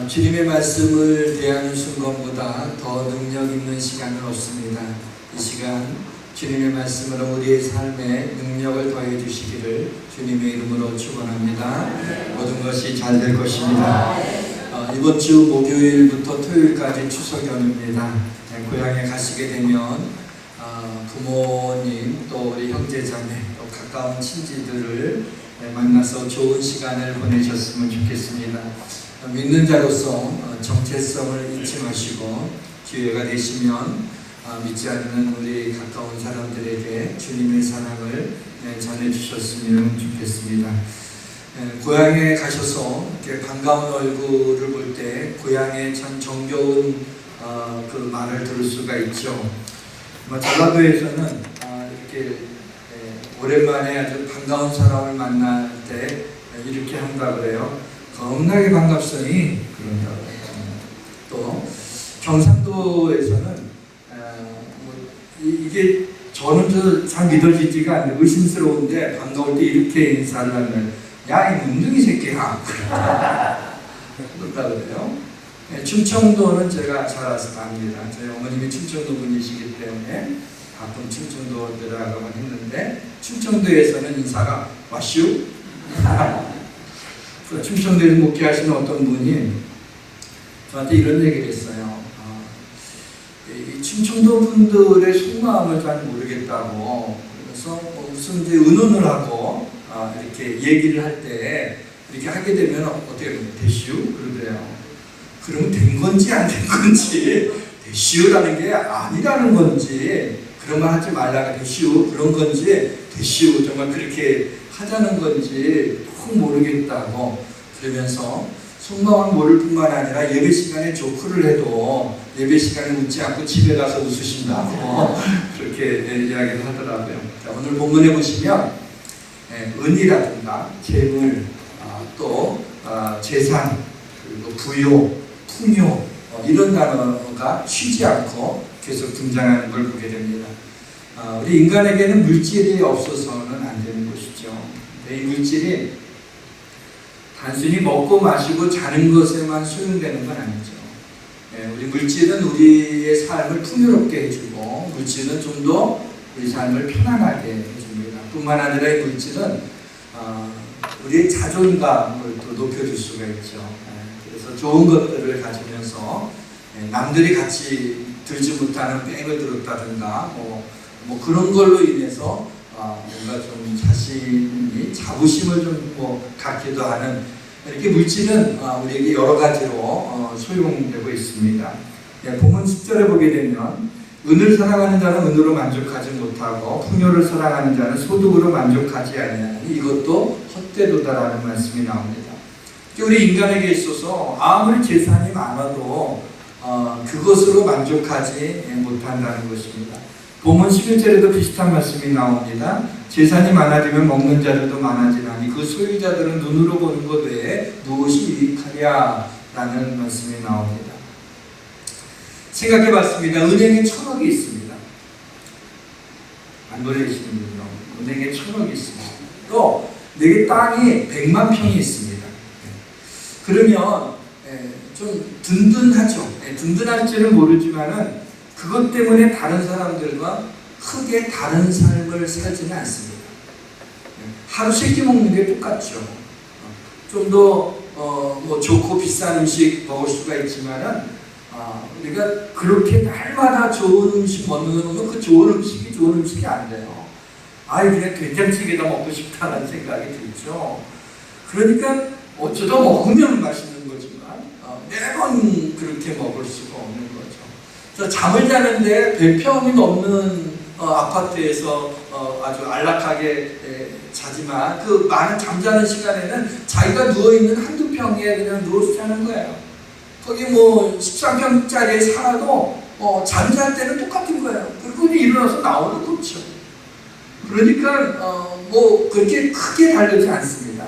주님의 말씀을 대하는 순간보다 더 능력 있는 시간은 없습니다. 이 시간 주님의 말씀으로 우리의 삶에 능력을 더해 주시기를 주님의 이름으로 축원합니다. 모든 것이 잘 될 것입니다. 이번 주 목요일부터 토요일까지 추석 연휴입니다. 고향에 가시게 되면 부모님 또 우리 형제자매 또 가까운 친지들을 만나서 좋은 시간을 보내셨으면 좋겠습니다. 믿는 자로서 정체성을 잊지 마시고 기회가 되시면 믿지 않는 우리 가까운 사람들에게 주님의 사랑을 전해주셨으면 좋겠습니다. 고향에 가셔서 이렇게 반가운 얼굴을 볼 때 고향의 참 정겨운 그 말을 들을 수가 있죠. 전라도에서는 이렇게 오랜만에 아주 반가운 사람을 만날 때 이렇게 한다 그래요. 겁나게 반갑소니 그런다고 해요. 또 경상도에서는 이게 저는 잘 믿어지지가 않는데 의심스러운데 반가울 때 이렇게 인사를 하면 야 이 문둥이 새끼야 그런다고 그래요. 충청도는 제가 잘 압니다. 저희 어머님이 충청도 분이시기 때문에 가끔 충청도더라고만 했는데 충청도에서는 인사가 와슈 충청도에서 목회하시는 어떤 분이 저한테 이런 얘기를 했어요. 이 충청도 분들의 속마음을 잘 모르겠다고. 그래서 무슨 이제 의논을 하고 이렇게 얘기를 할 때 이렇게 하게 되면 어떻게 되시오? 그러더래요. 그러면 된 건지 안 된 건지 되시오라는 게 아니라는 건지 그런 말 하지 말라가 되시오 그런 건지 되시오 정말 그렇게 하자는 건지 꼭 모르겠다고 그러면서 속마음을 모를 뿐만 아니라 예배 시간에 조크를 해도 예배 시간에 웃지 않고 집에 가서 웃으신다고 그렇게 이야기를 하더라고요. 자, 오늘 본문에 보시면 은이라든가 재물 또 재산 그리고 부요 풍요 이런 단어가 쉬지 않고 계속 등장하는 걸 보게 됩니다. 우리 인간에게는 물질이 없어서는 안 되는 것이죠. 이 물질이 단순히 먹고 마시고 자는 것에만 소용되는 건 아니죠. 우리 물질은 우리의 삶을 풍요롭게 해주고 물질은 좀 더 우리 삶을 편안하게 해줍니다. 뿐만 아니라 이 물질은 우리의 자존감을 또 높여줄 수가 있죠. 그래서 좋은 것들을 가지면서 남들이 같이 들지 못하는 백을 들었다든가 뭐 그런 걸로 인해서 뭔가 좀 자신이 자부심을 좀 갖기도 하는 이렇게 물질은 우리에게 여러 가지로 소용되고 있습니다. 본문 10절에 보게 되면 은을 사랑하는 자는 은으로 만족하지 못하고 풍요를 사랑하는 자는 소득으로 만족하지 아니하니 이것도 헛되도다라는 말씀이 나옵니다. 우리 인간에게 있어서 아무리 재산이 많아도 그것으로 만족하지 못한다는 것입니다. 본문 11절에도 비슷한 말씀이 나옵니다. 재산이 많아지면 먹는 자들도 많아지나니 그 소유자들은 눈으로 보는 것 외에 무엇이 유익하랴 라는 말씀이 나옵니다. 생각해 봤습니다. 은행에 1,000억이 있습니다. 안 보내시는 분요. 은행에 1,000억이 있습니다. 또 내게 땅이 100만 평이 있습니다. 그러면 좀 든든하죠. 든든할지는 모르지만은 그것 때문에 다른 사람들과 크게 다른 삶을 살지는 않습니다. 하루 3끼 먹는 게 똑같죠. 좀 더 좋고 비싼 음식 먹을 수가 있지만은 우리가 그렇게 날마다 좋은 음식 먹는 그 좋은 음식이 안 돼요. 그냥 된장찌개다 먹고 싶다는 생각이 들죠. 그러니까 어쩌다 먹으면 맛있는 거지만 매번 그렇게 먹을 수가 없는 거죠. 잠을 자는데 100평이 넘는 아파트에서 아주 안락하게 자지만 그 많은 잠자는 시간에는 자기가 누워있는 한두 평에 그냥 누워서 자는 거예요. 거기 13평짜리에 살아도 잠잘 때는 똑같은 거예요. 그리고 일어나서 나오는 거죠. 그러니까 그렇게 크게 다르지 않습니다.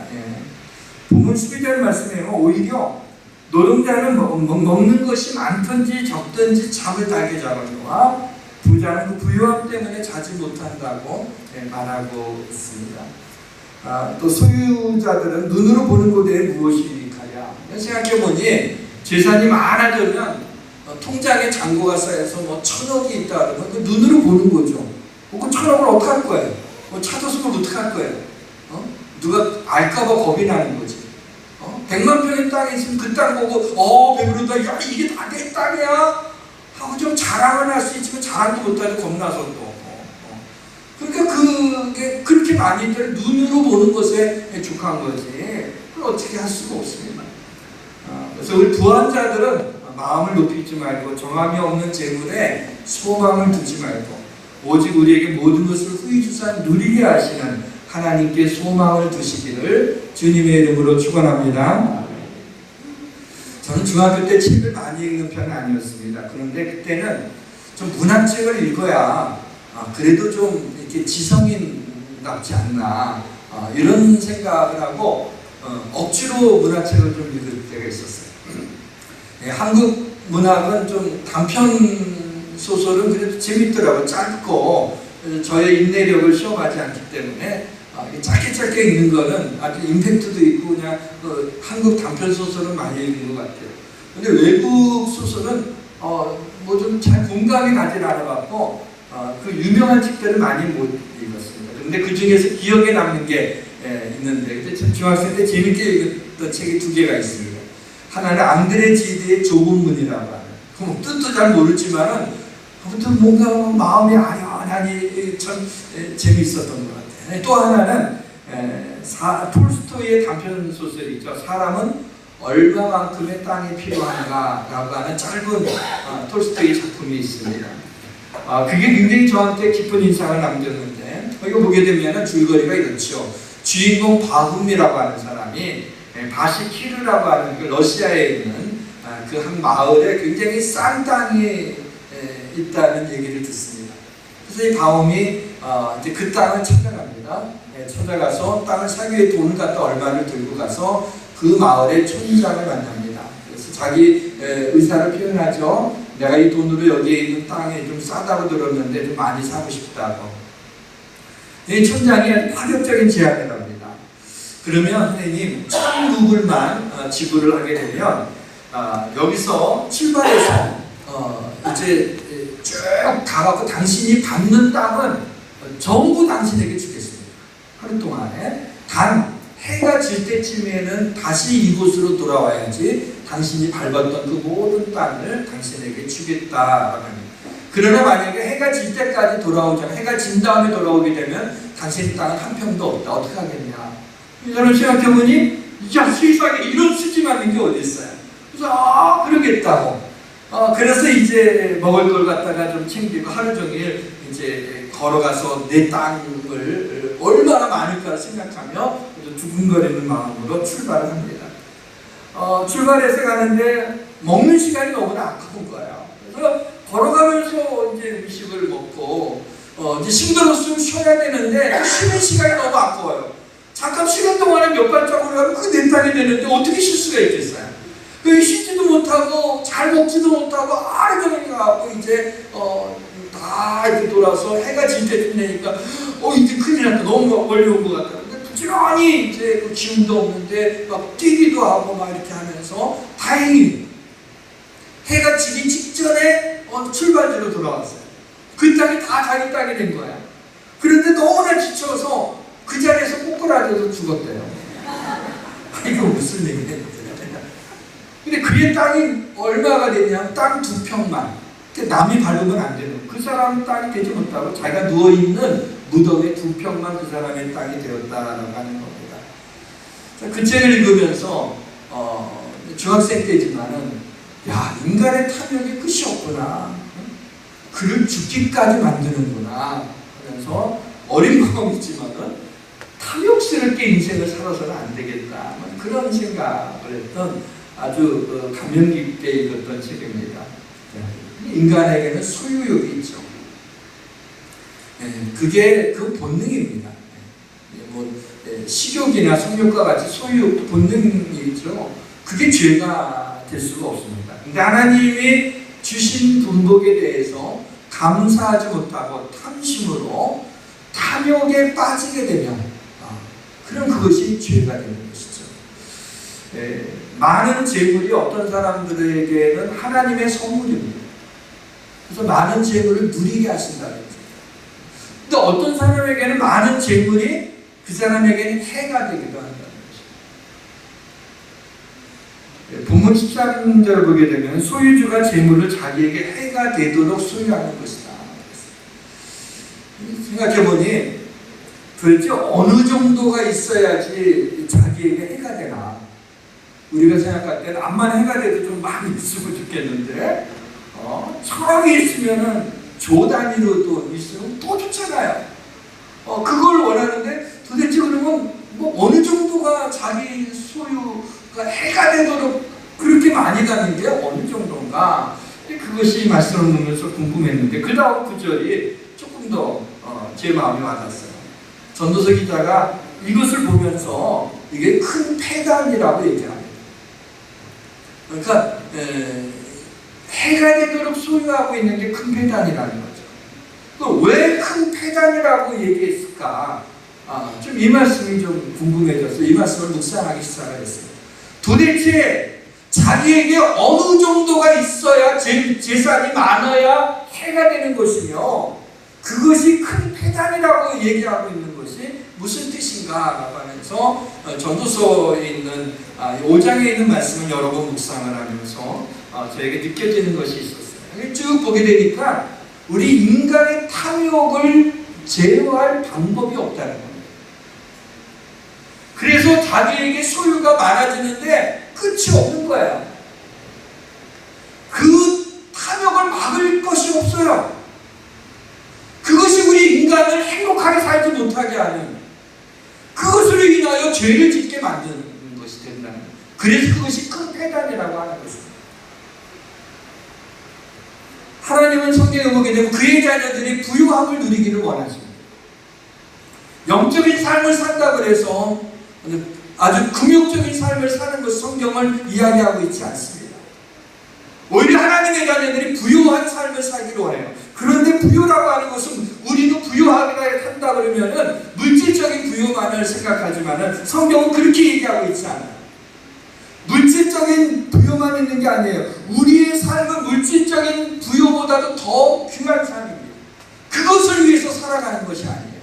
본문 12절 말씀에요. 오히려 노동자는 먹는 것이 많든지 적든지 잠을 달게 자거니와 부자는 그 부유함 때문에 자지 못한다고 말하고 있습니다. 또 소유자들은 눈으로 보는 것 외에 무엇이 유익하랴. 생각해보니 재산이 많아지면 통장에 잔고가 쌓여서 뭐 1,000억이 있다 그러면 그 눈으로 보는 거죠. 그 1,000억을 어떻게 할 거예요? 찾았으면 어떻게 할 거예요? 누가 알까봐 겁이 나는 거지. 100만 평의 땅이 있으면 그 땅 보고 배부르다. 야, 이게 다 내 땅이야 하고 좀 자랑을 할 수 있지만 자랑도 못하고 겁나서 또 그러니까 그게 그렇게 많이들 눈으로 보는 것에 족한 거지. 그걸 어떻게 할 수가 없습니다. 그래서 우리 부한자들은 마음을 높이지 말고 정함이 없는 재물에 소망을 두지 말고 오직 우리에게 모든 것을 후히 주사 누리게 하시는 하나님께 소망을 두시기를 주님의 이름으로 축원합니다. 저는 중학교 때 책을 많이 읽는 편은 아니었습니다. 그런데 그때는 좀 문학책을 읽어야 그래도 좀 이렇게 지성인답지 않나 이런 생각을 하고 억지로 문학책을 좀 읽을 때가 있었어요. 한국 문학은 좀 단편 소설은 그래도 재밌더라고요. 짧고 저의 인내력을 시험하지 않기 때문에 짧게 읽는 거는 아주 임팩트도 있고 그냥 한국 단편 소설은 많이 읽는 것 같아요. 근데 외국 소설은 뭐 좀 잘 공감이 가지 않아갖고 그 유명한 책들을 많이 못 읽었습니다. 근데 그 중에서 기억에 남는 게 있는데 근데 중학생 때 재밌게 읽었던 책이 2개가 있습니다. 하나는 앙드레 지드의 좁은 문이라고 하는 뜻도 잘 모르지만은 아무튼 뭔가 마음이 아련하니 참 재미있었던 것 같아요. 또 하나는 톨스토이의 단편 소설이죠. 사람은 얼마만큼의 땅이 필요한가 라고 하는 짧은 톨스토이 작품이 있습니다. 그게 굉장히 저한테 깊은 인상을 남겼는데 이거 보게 되면 줄거리가 이렇죠. 주인공 바훔이라고 하는 사람이 바시키르라고 하는 그 러시아에 있는 그 한 마을에 굉장히 싼 땅이 있다는 얘기를 듣습니다. 그래서 이 바움이 이제 그 땅을 찾아갑니다. 찾아가서 땅을 사기 위해 돈을 갖다 얼마를 들고 가서 그 마을의 촌장을 만납니다. 그래서 자기 의사를 표현하죠. 내가 이 돈으로 여기에 있는 땅이 좀 싸다고 들었는데 좀 많이 사고 싶다고. 이 촌장이 아주 파격적인 제안을 합니다. 그러면 선생님 1,000루블만 지불을 하게 되면 여기서 출발해서 이제 쭉 가갖고 당신이 받는 땅은 전부 당신에게 주겠습니다. 하루 동안에 단 해가 질 때쯤에는 다시 이곳으로 돌아와야지 당신이 밟았던 그 모든 땅을 당신에게 주겠다라고 합니다. 그러나 만약에 해가 질 때까지 돌아오잖아. 해가 진 다음에 돌아오게 되면 당신 땅은 한 평도 없다. 어떻게 하겠냐. 이 사람 생각해보니 야 세상에 이런 수지 맞는 게 어디 있어요. 그래서 그러겠다고. 그래서 이제 먹을 걸 갖다가 좀 챙기고 하루 종일 이제 걸어가서 내 땅을 얼마나 많을까 생각하며 두근거리는 마음으로 출발을 합니다. 출발해서 가는데 먹는 시간이 너무나 아까운 거예요. 그래서 걸어가면서 이제 음식을 먹고 이제 힘들었으면 쉬어야 되는데 쉬는 시간이 너무 아까워요. 잠깐 쉬는 동안에 몇 발자국을 가면 그 내 땅이 되는데 어떻게 쉴 수가 있겠어요? 쉬지도 못하고 잘 먹지도 못하고 하루 종일 가고 이제 다 이렇게 돌아서 해가 질 때쯤 되니까 이제 큰일 났다. 너무 멀리 온 것 같다. 근데 부지런히 이제 그 기운도 없는데 막 뛰기도 하고 막 이렇게 하면서 다행히 해가 지기 직전에 출발지로 돌아왔어요. 그 땅이 다 자기 땅이 된 거야. 그런데 너무나 지쳐서 그 자리에서 꼬꾸라져서 죽었대요. 이거 무슨 얘기냐. 근데 그의 땅이 얼마가 되냐? 땅 2평만. 남이 밟으면 안 되는. 그 사람 땅이 되지 못하고 자기가 누워있는 무덤에 2평만 그 사람의 땅이 되었다라고 하는 겁니다. 그 책을 읽으면서 중학생 때지만은 야 인간의 탐욕이 끝이 없구나. 그를 죽기까지 만드는구나. 그래서 어린 마음이지만은 탐욕스럽게 인생을 살아서는 안 되겠다. 그런 생각을 했던 아주 감명 깊게 읽었던 책입니다. 인간에게는 소유욕이 있죠. 그게 그 본능입니다. 식욕이나 성욕과 같이 소유욕도 본능이 있죠. 그게 죄가 될 수가 없습니다. 근데 하나님이 주신 분복에 대해서 감사하지 못하고 탐심으로 탐욕에 빠지게 되면 그럼 그것이 죄가 되는 것이죠. 많은 재물이 어떤 사람들에게는 하나님의 선물입니다. 그래서 많은 재물을 누리게 하신다는 거죠. 근데 어떤 사람에게는 많은 재물이 그 사람에게는 해가 되기도 한다는 거죠. 본문 13절 보게 되면 소유주가 재물을 자기에게 해가 되도록 소유하는 것이다. 생각해보니 도대체 어느 정도가 있어야지 자기에게 해가 되나? 우리가 생각할 때는 암만 해가 돼도 좀 많이 있으면 좋겠는데 1,000억이 있으면은 조 단위로도 있으면 또 좋잖아요. 그걸 원하는데 도대체 그러면 뭐 어느 정도가 자기 소유가 해가 되도록 그렇게 많이 가는 게 어느 정도인가? 그것이 말씀을 보면서 궁금했는데 그 다음 구절이 조금 더 제 마음에 와닿았어요. 전도서 기자가 이것을 보면서 이게 큰 패단이라고 얘기합니다. 그러니까 해가 되도록 소유하고 있는 게 큰 패단이라는 거죠. 왜 큰 패단이라고 얘기했을까? 좀 이 말씀이 좀 궁금해져서 이 말씀을 묵상하기 시작했어요. 도대체 자기에게 어느 정도가 있어야 재산이 많아야 해가 되는 것이며 그것이 큰 패단이라고 얘기하고 있는 것이 무슨 뜻인가 하면서 전도서에 있는 5장에 있는 말씀을 여러 번 묵상을 하면서 저에게 느껴지는 것이 있었어요. 쭉 보게 되니까 우리 인간의 탐욕을 제어할 방법이 없다는 겁니다. 그래서 자기에게 소유가 많아지는데 끝이 없는 거예요. 그 탐욕을 막을 것이 없어요. 그것이 우리 인간을 행복하게 살지 못하게 하는 그것으로 인하여 죄를 짓게 만드는 것이 된다는 거예요. 그래서 그것이 큰 패단이라고 하는 것입니다. 하나님은 성경에 보게 되면 그의 자녀들이 부유함을 누리기를 원하십니다. 영적인 삶을 산다 그래서 아주 금욕적인 삶을 사는 것 성경을 이야기하고 있지 않습니다. 오히려 하나님의 자녀들이 부유한 삶을 살기를 원해요. 그런데 부유라고 하는 것은 우리도 부유하게 한다 그러면은 물질적인 부유만을 생각하지만은 성경은 그렇게 얘기하고 있지 않아요. 물질적인 부유만 있는 게 아니에요. 우리의 삶은 물질적인 부유보다도 더 귀한 삶입니다. 그것을 위해서 살아가는 것이 아니에요.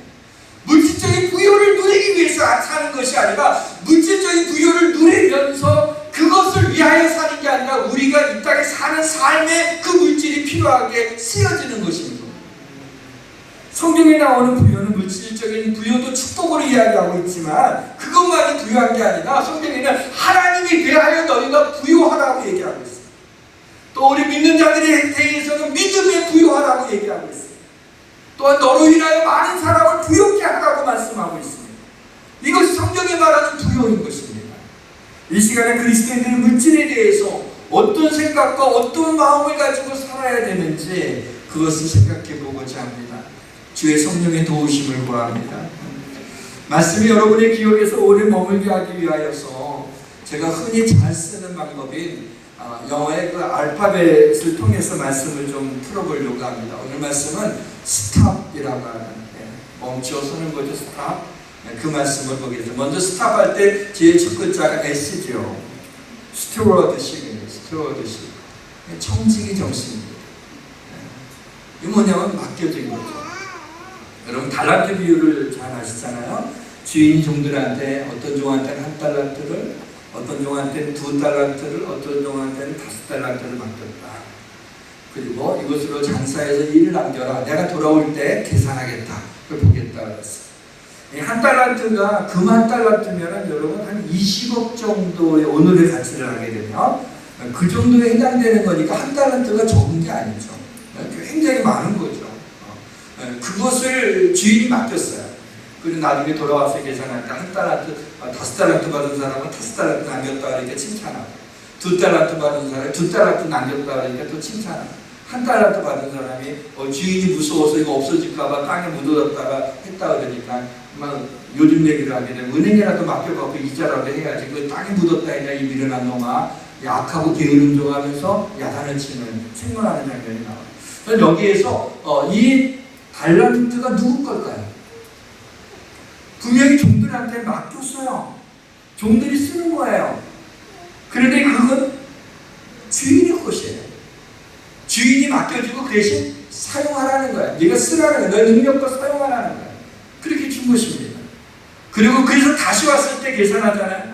물질적인 부유를 누리기 위해서 사는 것이 아니라 물질적인 부유를 누리면서 그것을 위하여 사는 게 아니라 우리가 이 땅에 사는 삶에 그 물질이 필요하게 쓰여지는 것입니다. 성경에 나오는 부유는 물질적인 부유도 축복으로 이야기하고 있지만 그것만이 부유한 게 아니라 성경에는 하나님이 대하여 너희가 부유하라고 얘기하고 있어요. 또 우리 믿는 자들에 대해서는 믿음에 부유하라고 얘기하고 있어요. 또한 너로 인하여 많은 사람을 부유케 하라고 말씀하고 있습니다. 이것이 성경에 말하는 부유인 것입니다. 이 시간에 그리스도인들의 물질에 대해서 어떤 생각과 어떤 마음을 가지고 살아야 되는지 그것을 생각해 보고자 합니다. 주의 성령의 도우심을 구합니다. 말씀이 여러분의 기억에서 오래 머물게 하기 위하여서 제가 흔히 잘 쓰는 방법인 영어의 그 알파벳을 통해서 말씀을 좀 풀어보려고 합니다. 오늘 말씀은 스탑이라고 하는 멈춰 서는 거죠. 스탑. 그 말씀을 보겠습니다. 먼저 스탑할 때 제일 첫 글자가 S죠. 스튜어드십이에요. 스튜어드십. 청지기 정신입니다. 이 뭐냐면 맡겨진 거죠. 여러분 달란트 비유를 잘 아시잖아요. 주인이 종들한테 어떤 종한테는 1달란트를, 어떤 종한테는 2달란트를, 어떤 종한테는 5달란트를 맡겼다. 그리고 이것으로 장사해서 일을 남겨라. 내가 돌아올 때 계산하겠다. 그걸 보겠다 그랬어요. 1달란트가 금 1달란트면 여러분 한 20억 정도의 오늘의 가치를 하게 되면 그 정도에 해당되는 거니까 1달란트가 적은 게 아니죠. 굉장히 많은 거죠. 그것을 주인이 맡겼어요. 그리고 나중에 돌아와서 계산할 때 1달란트, 5달란트 받은 사람은 5달란트 남겼다 그러니까 칭찬하고 2달란트 받은 사람이 2달란트 남겼다 그러니까 또 칭찬하고 1달란트 받은 사람이 주인이 무서워서 이거 없어질까봐 땅에 묻어뒀다가 했다 그러니까 막 요즘 얘기를 하게 되면 은행이라도 맡겨갖고 이자라도 해야지 그 땅에 묻었다 했냐 이 미련한 놈아 약하고 게으름 좋아하면서 야단을 치는 책망하는 장면이 나와요. 그래서 여기에서 이 달란트가 누구 걸까요? 분명히 종들한테 맡겼어요. 종들이 쓰는 거예요. 그런데 그건 주인의 것이에요. 주인이 맡겨주고 그 대신 사용하라는 거야. 네가 쓰라는 거야. 너의 능력과 사용하라는 거야. 그렇게 준 것입니다. 그리고 그래서 다시 왔을 때 계산하잖아요.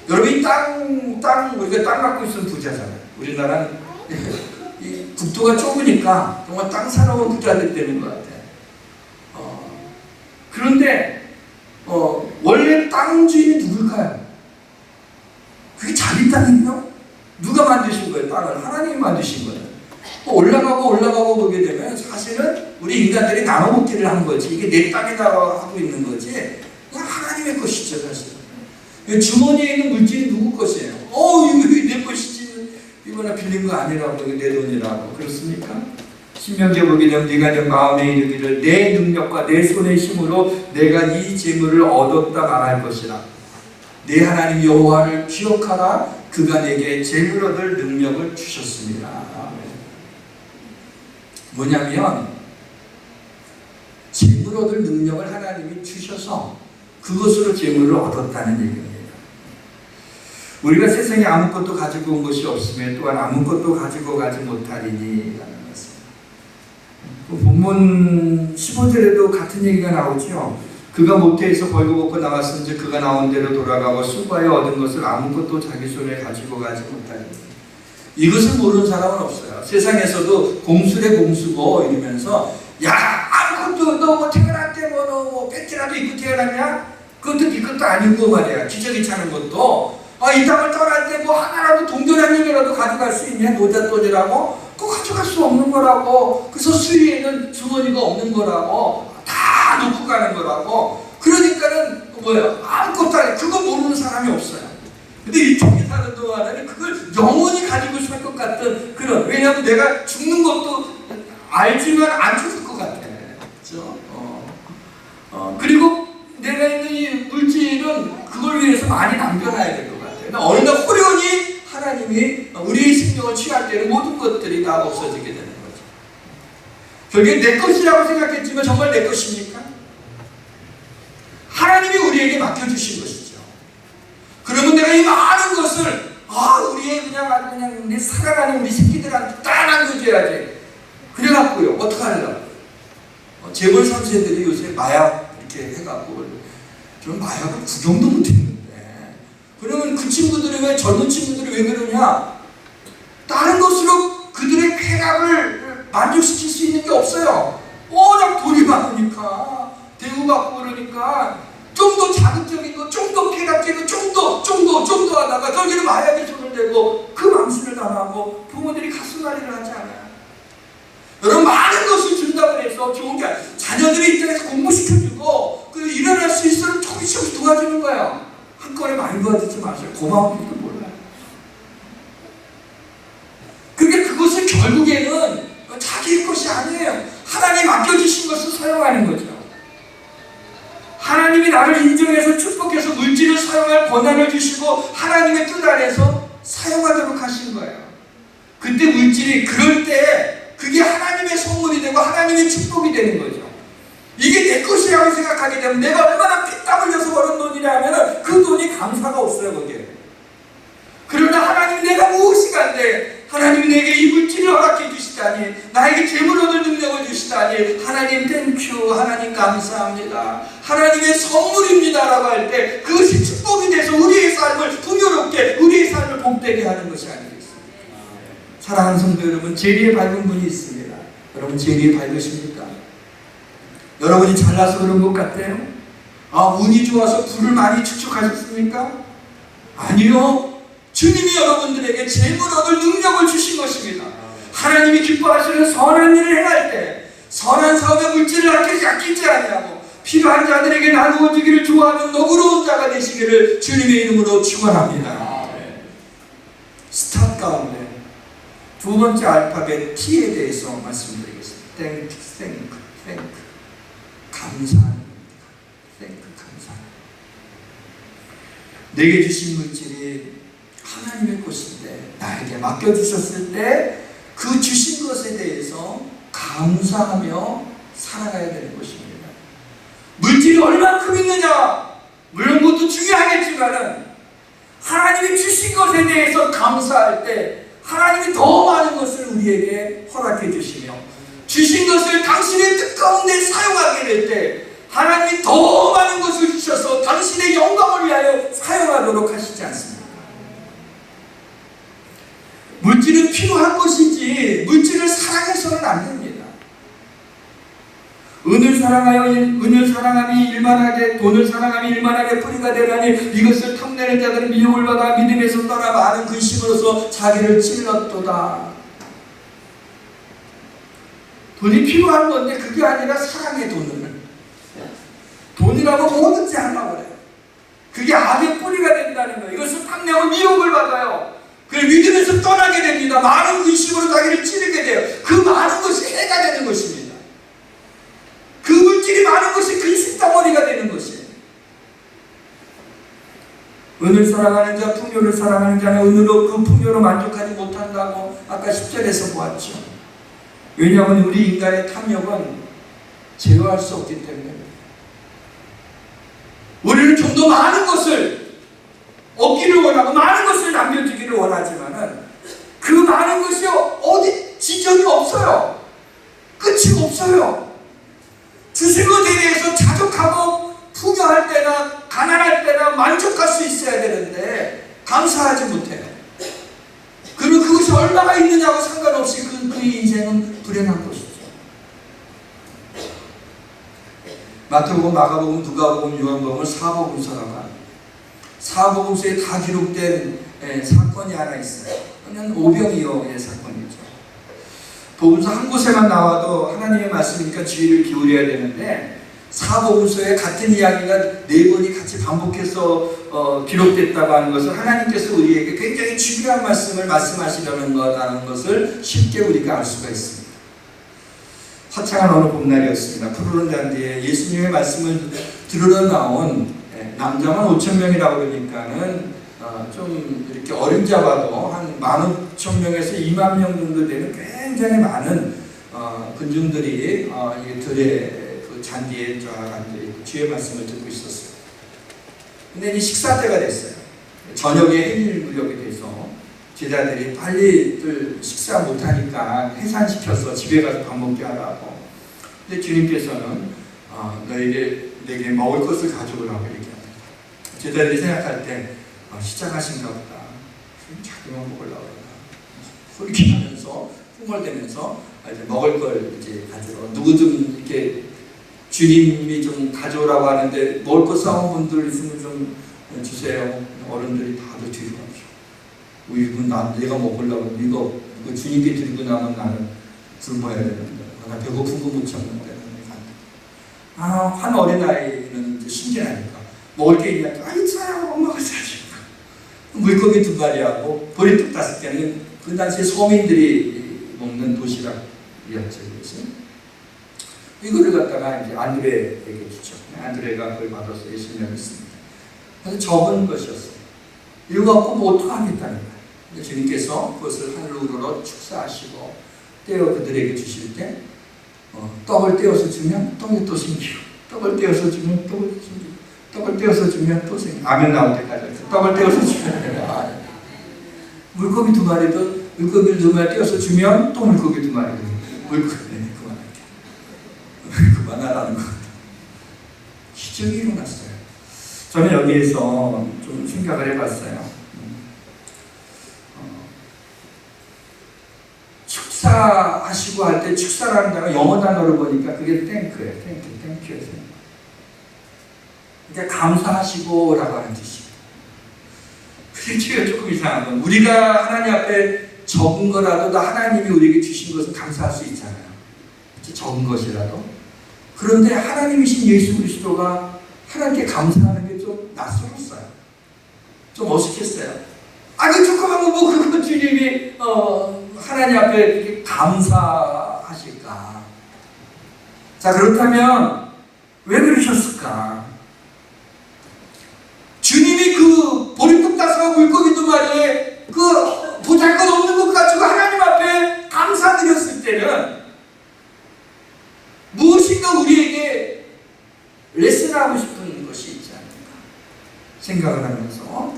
여러분이 우리가 땅 갖고 있으면 부자잖아요. 우리나라는 이 국토가 좁으니까 정말 땅 사놓은 부자들이 되는 것 같아요. 그런데 원래 땅 주인이 누굴까요? 그게 자기 땅이요? 누가 만드신 거예요? 땅을 하나님이 만드신 거예요. 올라가고 보게 되면 사실은 우리 인간들이 나눠먹기를 한 거지. 이게 내 땅이다 하고 있는 거지. 그냥 하나님의 것이죠, 사실. 주머니에 있는 물질이 누구 것이에요? 이거 내 것이지. 이거나 빌린 거 아니라고, 이거 내 돈이라고. 그렇습니까? 신명기에 보게 되면 네가 내 마음에 이르기를 내 능력과 내 손의 힘으로 내가 이 재물을 얻었다 말할 것이라. 내 하나님 여호와를 기억하라. 그가 내게 재물 얻을 능력을 주셨습니다. 뭐냐면 재물 얻을 능력을 하나님이 주셔서 그것으로 재물을 얻었다는 얘기입니다. 우리가 세상에 아무것도 가지고 온 것이 없으면 또한 아무것도 가지고 가지 못하리니 라는 것입니다. 본문 15절에도 같은 얘기가 나오죠. 그가 모태에서 벌고 먹고 나왔은지 그가 나온 대로 돌아가고 수고하여 얻은 것을 아무것도 자기 손에 가지고 가지 못하리니. 이것을 모르는 사람은 없어요. 세상에서도 공수래 공수고 이러면서 야 아무것도 너 뭐 태어날 때 뭐 뺏기라도 입고 태어났냐? 그것도 네 것도 아니고 말이야. 기저귀 차는 것도 이 땅을 떠날 때 뭐 하나라도 동전 한 개라도 가져갈 수 있냐? 노잣돈이라고? 그거 가져갈 수 없는 거라고. 그래서 수위에는 주머니가 없는 거라고. 다 놓고 가는 거라고. 그러니까는 아무것도 아니야. 그거 모르는 사람이 없어요. 근데 이 땅에 사는 동안에는 그걸 영원히 가지고 살 것 같은 그런, 왜냐하면 내가 죽는 것도 알지만 안 죽을 것 같아. 그렇죠? 그리고 내가 있는 이 물질은 그걸 위해서 많이 남겨놔야 될 것 같아요. 어느 날 호련히 하나님이 우리의 생명을 취할 때는 모든 것들이 다 없어지게 되는 거죠. 결국에 내 것이라고 생각했지만 정말 내 것입니까? 하나님이 우리에게 맡겨주신 것이죠. 그러면 내가 이 많은 것을 우리의 그냥 내 살아가는 우리 새끼들한테 다 남겨줘야지. 그래갖고요 어떡하려고? 재벌 3세들이 요새 마약 이렇게 해갖고 저는 마약을 구경도 못했는데, 그러면 그 친구들이 왜 젊은 친구들이 왜 그러냐? 다른 것으로 그들의 쾌락을 만족시킬 수 있는 게 없어요. 워낙 돈이 많으니까 대우받고 그러니까 좀 더 자극적인 거, 좀 더 쾌락적인 거, 좀 더 하다가 저기는 마약에 손을 대고 그 망신을 당하고 부모들이 가슴앓이를 하지 않아요. 여러분 많은 것을 준다고 해서 좋은 게 아니에요. 자녀들의 입장에서 공부시켜주고 일어날 수 있도록 조금씩 도와주는 거예요. 한꺼번에 많이 도와주지 마세요. 고마운 줄도 몰라요. 그러니까 그것은 결국에는 자기의 것이 아니에요. 하나님 맡겨주신 것을 사용하는 거죠. 하나님이 나를 인정해서 축복해서 물질을 사용할 권한을 주시고 하나님의 뜻 안에서 사용하도록 하신 거예요. 그때 물질이 그럴 때 그게 하나님의 선물이 되고 하나님의 축복이 되는 거죠. 이게 내 것이라고 생각하게 되면 내가 얼마나 피땀 흘려서 벌은 돈이라면 그 돈이 감사가 없어요 거기에. 그러나 하나님 내가 무엇이 간데 하나님이 내게 이 물질을 허락해 주시다니, 나에게 재물 얻을 능력을 주시다니, 하나님 땡큐, 하나님 감사합니다, 하나님의 선물입니다 라고 할 때 그것이 축복이 돼서 우리의 삶을 풍요롭게, 우리의 삶을 복되게 하는 것이 아니겠습니까? 사랑하는 성도 여러분, 재리에 밝은 분이 있습니다. 여러분 재리에 밝으십니까? 여러분이 잘나서 그런 것 같아요? 운이 좋아서 부를 많이 축적하셨습니까? 아니요. 주님이 여러분들에게 재물 얻을 능력을 주신 것입니다. 하나님이 기뻐하시는 선한 일을 행할 때 선한 사업의 물질을 아끼지 아니하고 필요한 자들에게 나누어 주기를 좋아하는 너그러운 자가 되시기를 주님의 이름으로 축원합니다. 스탑 가운데 두 번째 알파벳 T에 대해서 말씀드리겠습니다. Thank. 감사합니다. 감사합니다. 내게 주신 물질이 하나님의 것인데 나에게 맡겨주셨을 때 그 주신 것에 대해서 감사하며 살아가야 되는 것입니다. 물질이 얼만큼 있느냐 물론 그것도 중요하겠지만은 하나님이 주신 것에 대해서 감사할 때 하나님이 더 많은 것을 우리에게 허락해 주시며 주신 것을 당신의 뜻 가운데 사용하게 될 때 하나님이 더 많은 것을 주셔서 당신의 영광을 위하여 사용하도록 하시지 않습니까? 물질은 필요한 것이지 물질을 사랑해서는 안 됩니다. 은을 사랑함이 일만하게 돈을 사랑함이 일만하게 뿌리가 되나니 이것을 탐내는 자들은 미혹을 받아 믿음에서 떠나 많은 근심으로서 자기를 찔렀도다. 돈이 필요한 건데 그게 아니라 사랑의 돈이라고 뭐든지 하려고 그래요. 그게 악의 뿌리가 된다는 거예요. 이것을 탐내고 미혹을 받아요. 그래서 믿음에서 떠나게 됩니다. 많은 근심으로 자기를 찌르게 돼요. 그 많은 것이 해가 되는 것입니다. 그 물질이 많은 것이 근심 덩어리가 되는 것이에요. 은을 사랑하는 자, 풍요를 사랑하는 자는 은으로 그 풍요로 만족하지 못한다고 아까 10절에서 보았죠. 왜냐하면 우리 인간의 탐욕은 제어할 수 없기 때문에 우리는 좀 더 많은 것을 얻기를 원하고 많은 것을 남겨주기를 원하지만은 그 많은 것이 어디 지점이 없어요. 끝이 없어요. 주신 것에 대해서 자족하고 풍요할 때나 가난할 때나 만족할 수 있어야 되는데 감사하지 못해요. 그리고 그것이 얼마나 있느냐고 상관없이 그의 인생은 불행한 것이죠. 마태복음, 마가복음, 누가복음, 요한복음을 사복음서라고 합니다. 사복음서에 다 기록된 사건이 하나 있어요. 그건 오병이어의 사건이죠. 복음서 한 곳에만 나와도 하나님의 말씀이니까 주의를 기울여야 되는데 사복음서에 같은 이야기가 4번이 같이 반복해서 기록됐다고 하는 것은 하나님께서 우리에게 굉장히 중요한 말씀을 말씀하시려는 거라는 것을 쉽게 우리가 알 수가 있습니다. 화창한 어느 봄날이었습니다. 푸르른 잔디에 예수님의 말씀을 들으러 나온 남자만 5,000명이라고 그러니까는 좀 이렇게 어림잡아도 한 15,000명에서 20,000명 정도 되는 굉장히 많은 군중들이 이 들의 그 잔디에 쫙 앉아 주의 말씀을 듣고 있었어요. 근데 이제 식사 때가 됐어요. 저녁에 해질 무렵이 돼서 제자들이 빨리 식사 못하니까 해산시켜서 집에 가서 밥 먹게 하라고. 근데 주님께서는 내게 먹을 것을 가져오라고 얘기합니다. 제자들이 생각할 때 시작하신가 보다. 자기만 먹으려고 그러나. 소리치면서 흥얼대면서 이제 먹을 걸 이제 가져오. 누구든 이렇게 주님이 좀 가져오라고 하는데 먹을 거 싸운 분들 있으면 좀 주세요. 어른들이 다들 뒤로 가죠. 이건 내가 먹으려고 이거 주님께 드리고 나면 나는 굶어야 되는데 나 배고픈 거 못 참는데 한 어린아이는 이제 신기하니까 먹을 게 있냐니까 있어요 엄마가 사주고 물고기 2마리하고 보리떡 5개는 그 당시에 소민들이 먹는 도시락이었죠. 이거를 갖다가 이제 안드레에게 주죠. 안드레가 그걸 받아서 예수님을 믿습니다. 그래서 적은 것이었어요. 이거 갖고 뭐 어떡하겠다는 거예요. 주님께서 그것을 한루로 축사하시고 떼어 그들에게 주실 때 떡을 떼어서 주면 떡이 또 생기고 떡을 떼어서 주면 떡을 생기고 떡을 떼어서 주면 또 생기고 아멘 나올 때까지 떡을 떼어서 주면 물고기 2마리도 물고기를 2마리 떼어서 주면 또 물고기 2마리 물고기 그만하라는 거 기적이 일어났어요. 저는 여기에서 좀 생각을 해봤어요. 축사하시고 할 때 축사라는 단어 영어 단어를 보니까 그게 땡크예요. 땡큐에서. 그러니까 감사하시고라고 하는 뜻이에요. 그게 조금 이상한 건 우리가 하나님 앞에 적은 거라도 하나님이 우리에게 주신 것을 감사할 수 있잖아요. 적은 것이라도. 그런데 하나님이신 예수 그리스도가 하나님께 감사하는 게 좀 낯설었어요. 좀 어색했어요. 아니 조그만 거 뭐 그거 주님이 하나님 앞에 이렇게 감사하실까? 자 그렇다면 왜 그러셨을까? 주님이 그 보리떡 5과 물고기 2마리에 그 보잘것없는 것 가지고 하나님 앞에 감사드렸을 때는 무엇인가 우리에게 레슨하고 싶은 것이 있지 않을까 생각을 하면서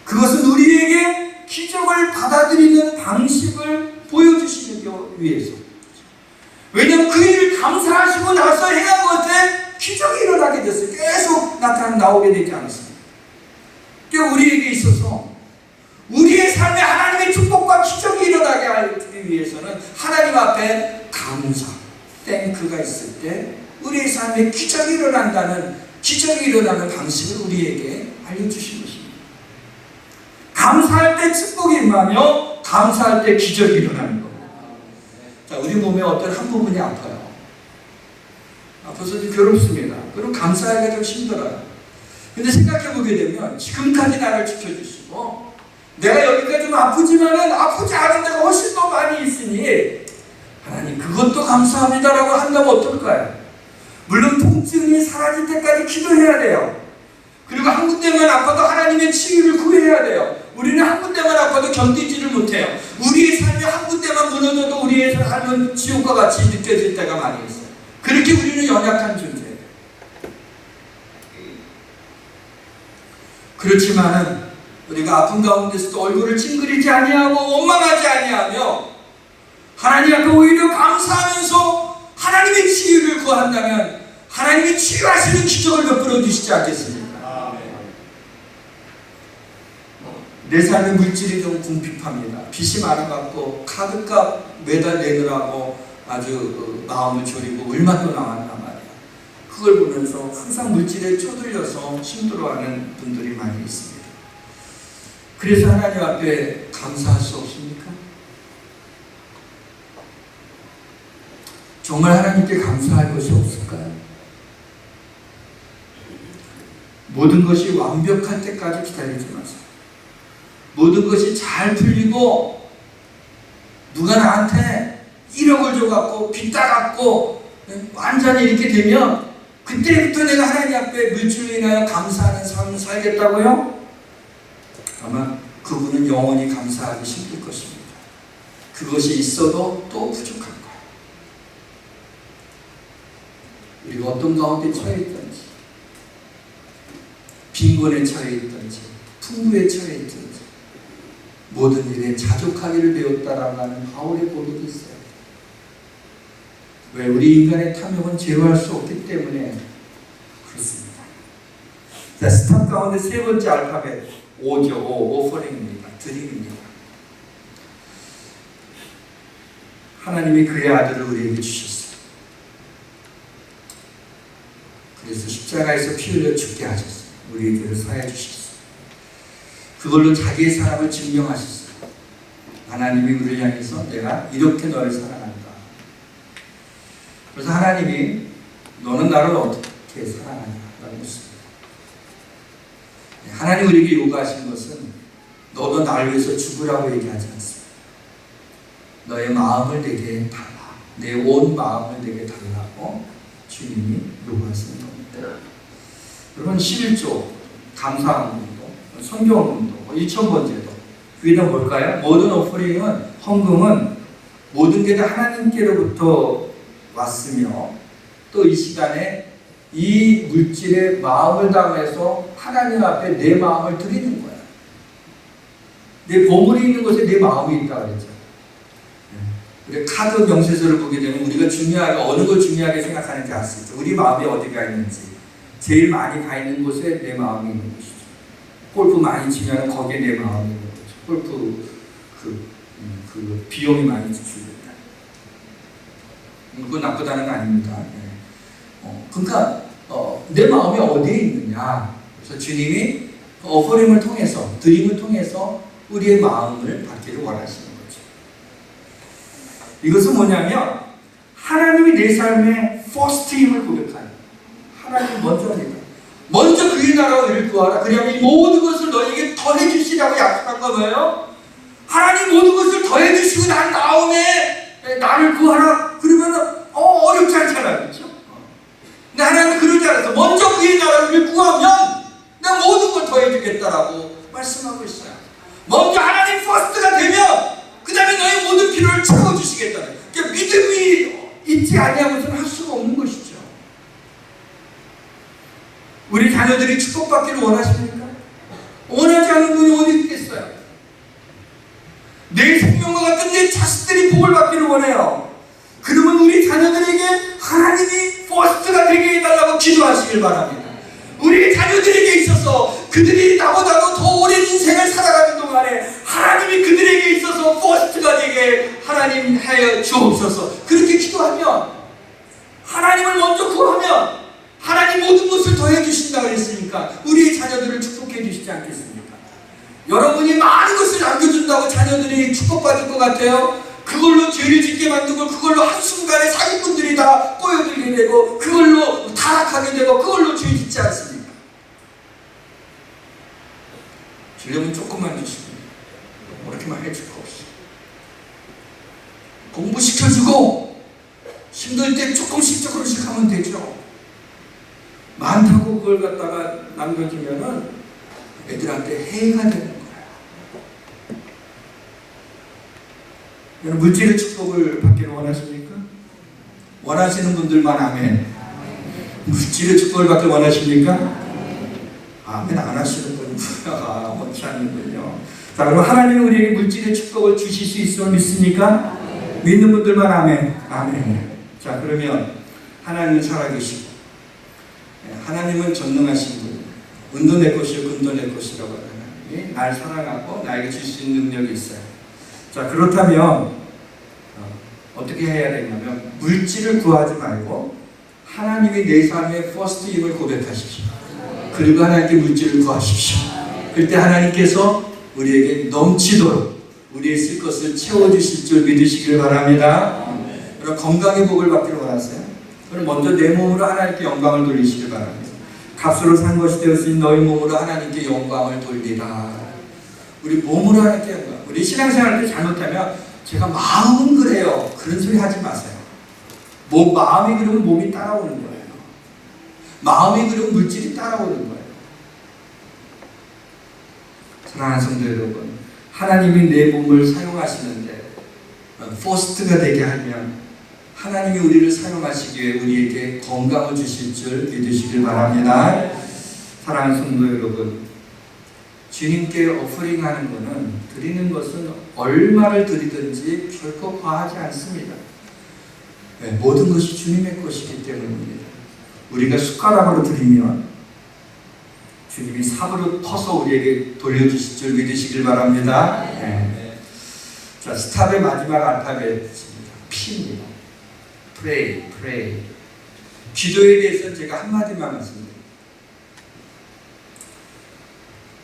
그것을 그것은 우리에게 기적을 받아들이는 방식을 보여주시기 위해서. 왜냐하면 그 일을 감사하시고 나서 해야 못해 기적이 일어나게 됐어요. 계속 나오게 되지 않았습니다. 그러니까 우리에게 있어서 우리의 삶에 하나님의 축복과 기적이 일어나게 하기 위해서는 하나님 앞에 감사, 땡크가 있을 때 우리의 삶에 기적이 일어나는 방식을 우리에게 알려주신 것입니다. 감사할 때 축복이 임하며 감사할 때 기적이 일어나는 겁니다. 자, 우리 몸에 어떤 한 부분이 아파요. 아파서 좀 괴롭습니다. 그럼 감사하기가 좀 힘들어요. 근데 생각해 보게 되면 지금까지 나를 지켜주시고 내가 여기까지 좀 아프지만은 아프지 않은 데가 훨씬 더 많이 있으니 하나님 그것도 감사합니다라고 한다면 어떨까요? 물론 통증이 사라질 때까지 기도해야 돼요. 그리고 한 군데만 아파도 하나님의 치유를 구해야 돼요. 우리는 한 군데만 아파도 견디지를 못해요. 우리의 삶이 한 군데만 무너져도 우리의 삶은 지옥과 같이 느껴질 때가 많이 있어요. 그렇게 우리는 연약한 존재예요. 그렇지만은 우리가 아픈 가운데서도 얼굴을 찡그리지 아니하고 원망하지 아니하며 하나님 앞에 오히려 감사하면서 하나님의 치유를 구한다면 하나님이 치유하시는 기적을 베풀어 주시지 않겠습니까? 내 삶의 물질이 좀 궁핍합니다. 빚이 많아갖고 카드값 매달 내느라고 아주 마음을 졸이고 얼마 또 나왔단 말이야. 그걸 보면서 항상 물질에 쪼들려서 힘들어하는 분들이 많이 있습니다. 그래서 하나님 앞에 감사할 수 없습니까? 정말 하나님께 감사할 것이 없을까요? 모든 것이 완벽할 때까지 기다리지 마세요. 모든 것이 잘 풀리고 누가 나한테 1억을 줘갖고 빚 따갖고 완전히 이렇게 되면 그때부터 내가 하나님 앞에 물질로 인하여 감사하는 삶을 살겠다고요? 아마 그분은 영원히 감사하기 힘들 것입니다. 그것이 있어도 또 부족한 거예요. 우리가 어떤 가운데 처해 있든지 빈곤에 처해 있든지 풍부에 처해 있든지 모든 일에 자족하기를 배웠다라고 하는 바울의 고백이 있어요. 왜? 우리 인간의 탐욕은 제어할 수 없기 때문에 그렇습니다. 자, 스탑 가운데 세 번째 알파벳 오죠. 오퍼링입니다. 드림입니다. 하나님이 그의 아들을 우리에게 주셨어요. 그래서 십자가에서 피 흘려 죽게 하셨어요. 우리에게 사해 주셨어요. 그걸로 자기의 사랑을 증명하셨어요. 하나님이 우리를 향해서 내가 이렇게 너를 사랑한다. 그래서 하나님이 너는 나를 어떻게 사랑하냐라고 했습니다. 하나님 우리에게 요구하신 것은 너도 나를 위해서 죽으라고 얘기하지 않습니다. 너의 마음을 내게 달라. 내 온 마음을 내게 달라고 주님이 요구하시는 겁니다. 여러분 11조 감사함도 성경음도 2000번째도 그게 다 뭘까요? 모든 오퍼링은 헌금은 모든 게 다 하나님께로부터 왔으며 또 이 시간에 이 물질에 마음을 담아서 하나님 앞에 내 마음을 드리는 거야. 내 보물이 있는 곳에 내 마음이 있다 그랬죠. 우리 카드 명세서를 보게 되면 우리가 중요하게 어느 걸 중요하게 생각하는지 알 수 있죠. 우리 마음이 어디가 있는지 제일 많이 가 있는 곳에 내 마음이 있는 곳이죠. 골프 많이 치면 거기에 내 마음이 있는 거죠. 골프 그 비용이 많이 지출된다. 그건 나쁘다는 거 아닙니다. 그러니까 내 마음이 어디에 있느냐. 그래서 주님이 오퍼링을 통해서 드림을 통해서 우리의 마음을 받기를 원하시는 거죠. 이것은 뭐냐면 하나님이 내 삶의 퍼스트임을 고백하는 하나님 먼저입니다. 먼저 그의 나라와 의를 구하라. 그리하면 이 모든 것을 너에게 더해 주시라고 약속한 거 뭐예요? 하나님 모든 것을 더해 주시고 난 다음에 나를 구하라. 그러면 어렵지 않잖아요. 그렇죠? 근데 하나님은 그러지 않아서 먼저 그의 나라를 구하면 내가 모든 걸 더해주겠다라고 말씀하고 있어요. 먼저 하나님 퍼스트가 되면 그 다음에 너의 모든 필요를 채워주시겠다는 그러니까 믿음이 있지 아니하고서는 할 수가 없는 것이죠. 우리 자녀들이 축복받기를 원하십니까? 원하지 않는 분이 어디 있겠어요? 받은 내 자식들이 복을 받기를 원해요. 그러면 우리 자녀들에게 하나님이 퍼스트가 되게 해달라고 기도하시길 바랍니다. 우리 자녀들에게 있어서 그들이 나보다도 더 오랜 인생을 살아가는 동안에 하나님이 그들에게 있어서 퍼스트가 되게 하나님 하여 주옵소서. 그렇게 기도하면, 하나님을 먼저 구하면 하나님 모든 것을 더해 주신다고 했으니까 우리의 자녀들을 축복해 주시지 않겠습니까? 여러분이 많은 것을 남겨준다고 자녀들이 축복받을 것 같아요? 그걸로 죄를 짓게 만들고, 그걸로 한순간에 사기꾼들이 다 꼬여들게 되고, 그걸로 타락하게 되고, 그걸로 죄 짓지 않습니까? 주려면 조금만 주시고 그렇게만 해줄 거 없어. 공부시켜주고 힘들 때 조금씩 하면 되죠. 많다고 그걸 갖다가 남겨주면은 애들한테 해가 되는 거예요. 여러분, 물질의 축복을 받기를 원하십니까? 원하시는 분들만 아멘. 물질의 축복을 받기를 원하십니까? 아멘 안 하시는 분은 원치 않는군요. 자, 그럼 하나님은 우리에게 물질의 축복을 주실 수 있음을 믿습니까? 믿는 분들만 아멘. 아멘. 자, 그러면 하나님은 살아계시고, 하나님은 전능하신 분, 은도 내 것이요 금도 내 것이라고 하는 하나님이 날 사랑하고 나에게 줄 수 있는 능력이 있어요. 자, 그렇다면 어떻게 해야 되냐면, 물질을 구하지 말고 하나님이 내 삶의 퍼스트임을 고백하십시오. 그리고 하나님께 물질을 구하십시오. 그때 하나님께서 우리에게 넘치도록 우리의 쓸 것을 채워주실 줄 믿으시길 바랍니다. 그럼 건강의 복을 받기를 원하세요? 그럼 먼저 내 몸으로 하나님께 영광을 돌리시길 바랍니다. 값으로 산 것이 되었으니 너희 몸으로 하나님께 영광을 돌리라. 우리 몸으로 하나님께 영광. 우리 신앙생활 때 잘못하면 제가 마음은 그래요, 그런 소리 하지 마세요. 마음이 그러면 몸이 따라오는 거예요. 마음이 그러면 물질이 따라오는 거예요. 사랑하는 성도 여러분, 하나님이 내 몸을 사용하시는데 퍼스트가 되게 하면 하나님이 우리를 사용하시기 위해 우리에게 건강을 주실 줄 믿으시길 바랍니다. 사랑하는 성도 여러분, 주님께 오퍼링하는 것은, 드리는 것은 얼마를 드리든지 결코 과하지 않습니다. 모든 것이 주님의 것이기 때문입니다. 우리가 숟가락으로 드리면 주님이 삽으로 퍼서 우리에게 돌려주실 줄 믿으시길 바랍니다. 자, 스탑의 마지막 알파벳입니다. P입니다. Pray. 기도에 대해서는 제가 한마디만 말씀드립니다.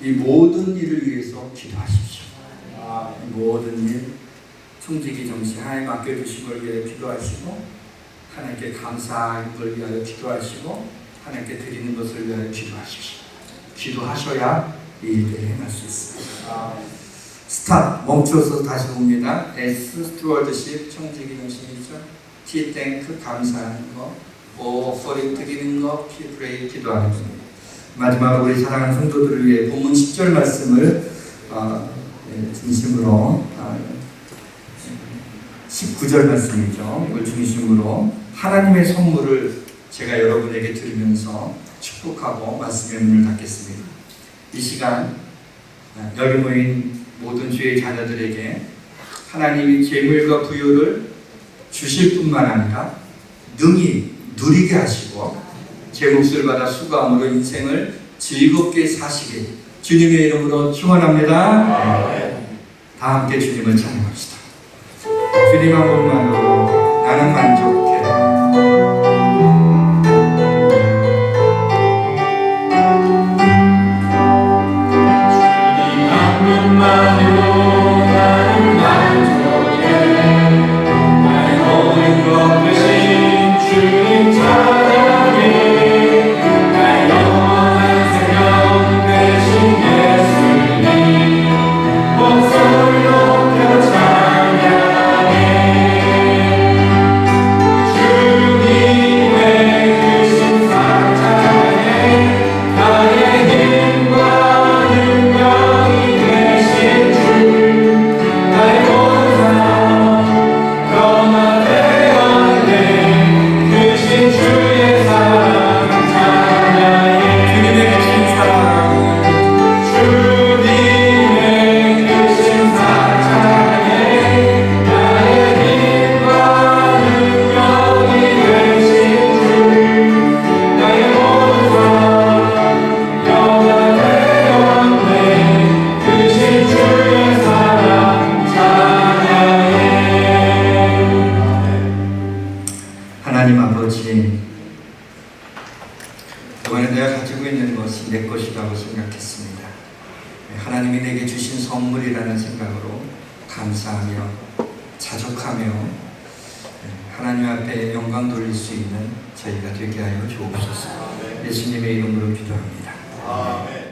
이 모든 일을 위해서 기도하십시오. 이 모든 일, 청지기 정신 하나님 맡겨주신 걸 위해 기도하시고, 하나님께 감사한 걸 위하여 기도하시고, 하나님께 드리는 것을 위하여 기도하십시오. 기도하셔야 이 일을 행할 수 있습니다. 스탑, 멈춰서 다시 봅니다. S, 스튜어드십, 청지기 정신이죠. T, 땡크, 감사하는 거. O, offering, 드리는 거. P, pray, 기도하는 겁니다. 마지막으로 우리 사랑하는 성도들을 위해 본문 10절 말씀을 중심으로 19절 말씀이죠. 이걸 중심으로 하나님의 선물을 제가 여러분에게 드리면서 축복하고 말씀의 문을 닫겠습니다. 이 시간 여기 모인 모든 주의 자녀들에게 하나님이 재물과 부유를 주실 뿐만 아니라 능히 누리게 하시고 제 몫을 받아 수고함으로 인생을 즐겁게 사시길 주님의 이름으로 축원합니다. 다 함께 주님을 찬양합시다. 주님 한 분만으로 나는 만족해. 주님 한 분만으로 나는 만족해. 나의 모든 것 대신 주님 찬양해. 나의 영원한 생명 되신 예수님 목소리 높여 찬양해. 주신 선물이라는 생각으로 감사하며 자족하며 하나님 앞에 영광 돌릴 수 있는 저희가 되게 하여 주옵소서. 예수님의 이름으로 기도합니다. 아멘.